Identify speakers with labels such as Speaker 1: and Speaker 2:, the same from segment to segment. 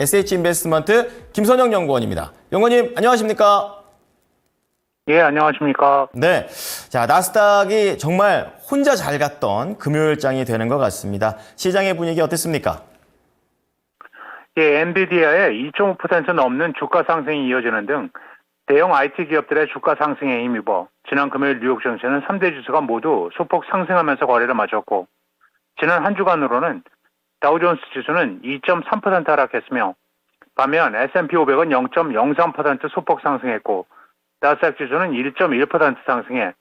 Speaker 1: SH인베스트먼트 김선영 연구원입니다. 연구원님 안녕하십니까?
Speaker 2: 예, 안녕하십니까.
Speaker 1: 네, 자 나스닥이 정말 혼자 잘 갔던 금요일장이 되는 것 같습니다. 시장의 분위기 어땠습니까?
Speaker 2: 예, 엔비디아의 2.5% 넘는 주가 상승이 이어지는 등 대형 IT 기업들의 주가 상승에 힘입어 지난 금요일 뉴욕 증시는 3대 지수가 모두 소폭 상승하면서 거래를 마쳤고, 지난 한 주간으로는 다우존스 지수는 2.3% 하락했으며 반면 S&P 500은 0.03% 소폭 상승했고 나스닥 지수는 1.1% 상승해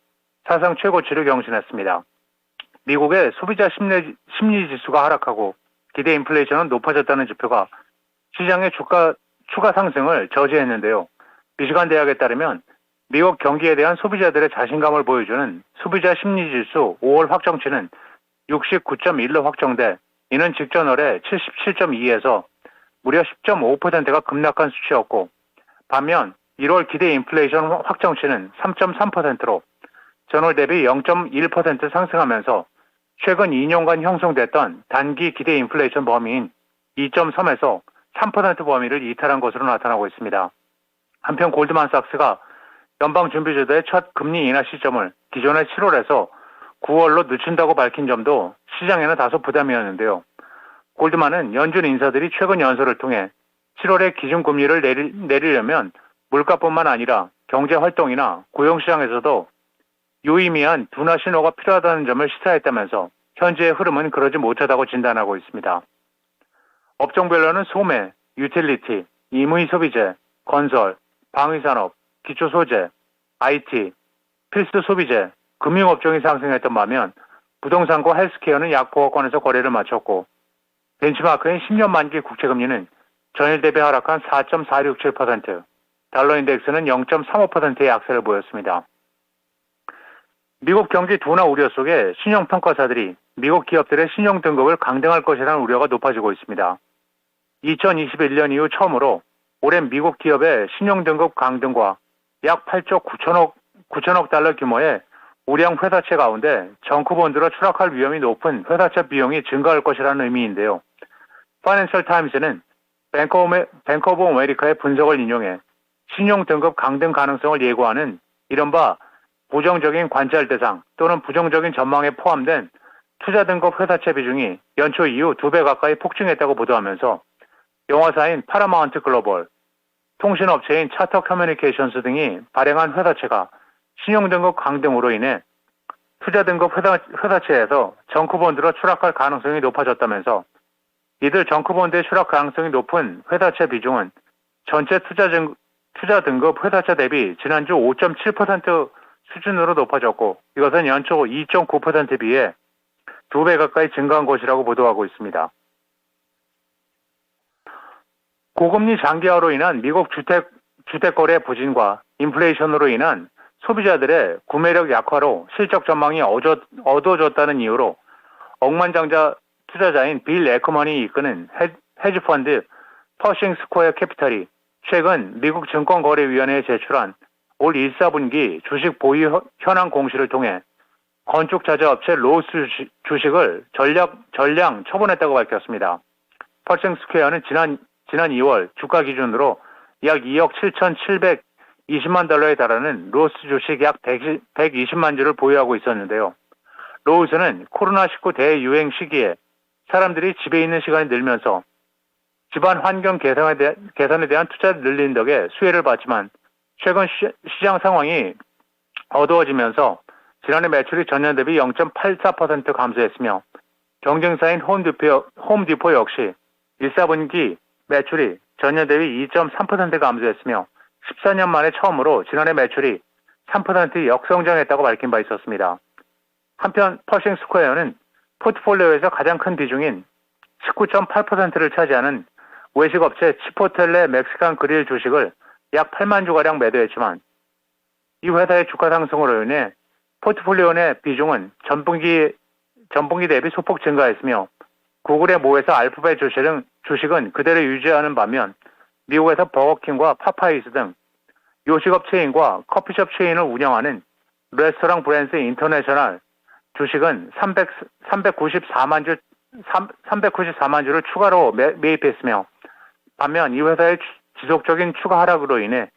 Speaker 2: 사상 최고치를 경신했습니다. 미국의 소비자 심리 지수가 하락하고 기대 인플레이션은 높아졌다는 지표가 시장의 추가 상승을 저지했는데요. 미시간 대학에 따르면 미국 경기에 대한 소비자들의 자신감을 보여주는 소비자 심리 지수 5월 확정치는 69.1로 확정돼 이는 직전월에 77.2에서 무려 10.5%가 급락한 수치였고, 반면 1월 기대 인플레이션 확정치는 3.3%로 전월 대비 0.1% 상승하면서 최근 2년간 형성됐던 단기 기대 인플레이션 범위인 2.3에서 3% 범위를 이탈한 것으로 나타나고 있습니다. 한편 골드만삭스가 연방준비제도의 첫 금리 인하 시점을 기존의 7월에서 9월로 늦춘다고 밝힌 점도 시장에는 다소 부담이었는데요. 골드만은 연준 인사들이 최근 연설을 통해 7월에 기준금리를 내리려면 물가뿐만 아니라 경제활동이나 고용시장에서도 유의미한 둔화 신호가 필요하다는 점을 시사했다면서 현재의 흐름은 그러지 못하다고 진단하고 있습니다. 업종별로는 소매, 유틸리티, 임의소비재, 건설, 방위산업, 기초소재, IT, 필수 소비재, 금융업종이 상승했던 반면 부동산과 헬스케어는 약보합권에서 거래를 마쳤고, 벤치마크인 10년 만기 국채금리는 전일 대비 하락한 4.467%, 달러 인덱스는 0.35%의 약세를 보였습니다. 미국 경기 둔화 우려 속에 신용평가사들이 미국 기업들의 신용 등급을 강등할 것이라는 우려가 높아지고 있습니다. 2021년 이후 처음으로 올해 미국 기업의 신용 등급 강등과 약 8조 9천억 달러 규모의 우량 회사채 가운데 정크본드로 추락할 위험이 높은 회사채 비용이 증가할 것이라는 의미인데요. 파이낸셜 타임스는 뱅크 오브 아메리카의 분석을 인용해 신용 등급 강등 가능성을 예고하는 이른바 부정적인 관찰 대상 또는 부정적인 전망에 포함된 투자 등급 회사채 비중이 연초 이후 2배 가까이 폭증했다고 보도하면서 영화사인 파라마운트 글로벌, 통신업체인 차터 커뮤니케이션스 등이 발행한 회사채가 신용 등급 강등으로 인해 투자 등급 회사채에서 정크본드로 추락할 가능성이 높아졌다면서 이들 정크본드의 추락 가능성이 높은 회사채 비중은 전체 투자 등급 회사채 대비 지난주 5.7% 수준으로 높아졌고, 이것은 연초 2.9%에 비해 2배 가까이 증가한 것이라고 보도하고 있습니다. 고금리 장기화로 인한 미국 주택거래 부진과 인플레이션으로 인한 소비자들의 구매력 약화로 실적 전망이 어두워졌다는 이유로 억만장자 투자자인 빌 에커먼이 이끄는 헤지펀드 퍼싱 스퀘어 캐피탈이 최근 미국 증권거래위원회에 제출한 올 1, 4분기 주식 보유 현황 공시를 통해 건축자재업체 로스 주식을 전량 처분했다고 밝혔습니다. 퍼싱 스퀘어는 지난 2월 주가 기준으로 약 2억 7,720만 달러에 달하는 로스 주식 약 120만 주를 보유하고 있었는데요. 로스는 코로나19 대유행 시기에 사람들이 집에 있는 시간이 늘면서 집안 환경 개선에 대한 투자를 늘린 덕에 수혜를 봤지만 최근 시장 상황이 어두워지면서 지난해 매출이 전년 대비 0.84% 감소했으며 경쟁사인 홈디포 역시 1, 4분기 매출이 전년 대비 2.3% 감소했으며 14년 만에 처음으로 지난해 매출이 3% 역성장했다고 밝힌 바 있었습니다. 한편 퍼싱 스퀘어는 포트폴리오에서 가장 큰 비중인 19.8%를 차지하는 외식업체 치포텔레 멕시칸 그릴 주식을 약 8만 주가량 매도했지만 이 회사의 주가 상승으로 인해 포트폴리오 내 비중은 전분기 대비 소폭 증가했으며 구글의 모에서 알파벳 주식은 그대로 유지하는 반면 미국에서 버거킹과 파파이스 등 요식업 체인과 커피숍 체인을 운영하는 레스토랑 브랜드 인터내셔널 주식은 394만 주를 추가로 매입했으며 반면 이 회사의 지속적인 추가 하락으로 인해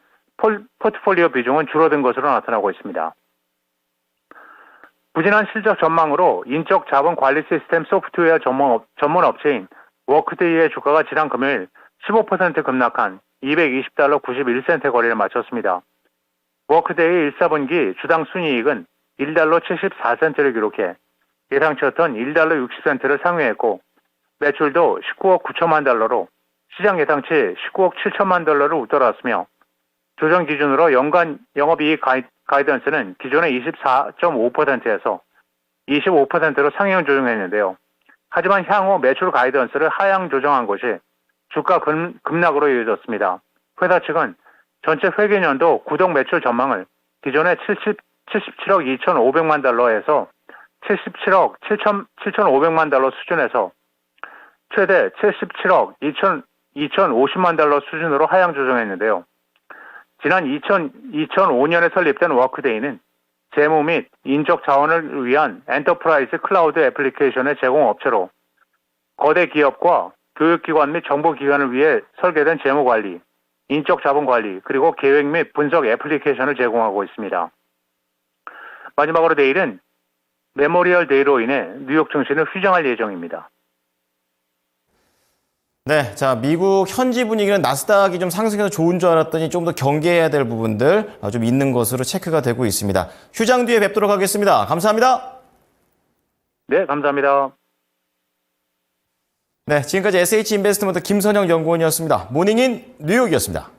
Speaker 2: 포트폴리오 비중은 줄어든 것으로 나타나고 있습니다. 부진한 실적 전망으로 인적 자본 관리 시스템 소프트웨어 전문 업체인 워크데이의 주가가 지난 금요일 15% 급락한 220달러 91센트 거래를 마쳤습니다. 워크데이 1사분기 주당 순이익은 1달러 74센트를 기록해 예상치였던 1달러 60센트를 상회했고 매출도 19억 9천만 달러로 시장 예상치 19억 7천만 달러를 웃돌았으며 조정 기준으로 연간 영업이익 가이던스는 기존의 24.5%에서 25%로 상향 조정했는데요. 하지만 향후 매출 가이던스를 하향 조정한 것이 주가 급락으로 이어졌습니다. 회사 측은 전체 회계연도 구독 매출 전망을 기존의 77억 2,500만 달러에서 77억 7,500만 달러 수준에서 최대 77억 2,050만 달러 수준으로 하향 조정했는데요. 지난 2005년에 설립된 워크데이는 재무 및 인적 자원을 위한 엔터프라이즈 클라우드 애플리케이션의 제공 업체로 거대 기업과 교육기관 및 정보기관을 위해 설계된 재무관리, 인적 자본 관리, 그리고 계획 및 분석 애플리케이션을 제공하고 있습니다. 마지막으로 내일은 메모리얼 데이로 인해 뉴욕 증시는 휘정할 예정입니다.
Speaker 1: 네, 자, 미국 현지 분위기는 나스닥이 좀 상승해서 좋은 줄 알았더니 좀 더 경계해야 될 부분들 좀 있는 것으로 체크가 되고 있습니다. 휴장 뒤에 뵙도록 하겠습니다. 감사합니다.
Speaker 2: 네, 감사합니다.
Speaker 1: 네, 지금까지 SH인베스트먼트 김선영 연구원이었습니다. 모닝인 뉴욕이었습니다.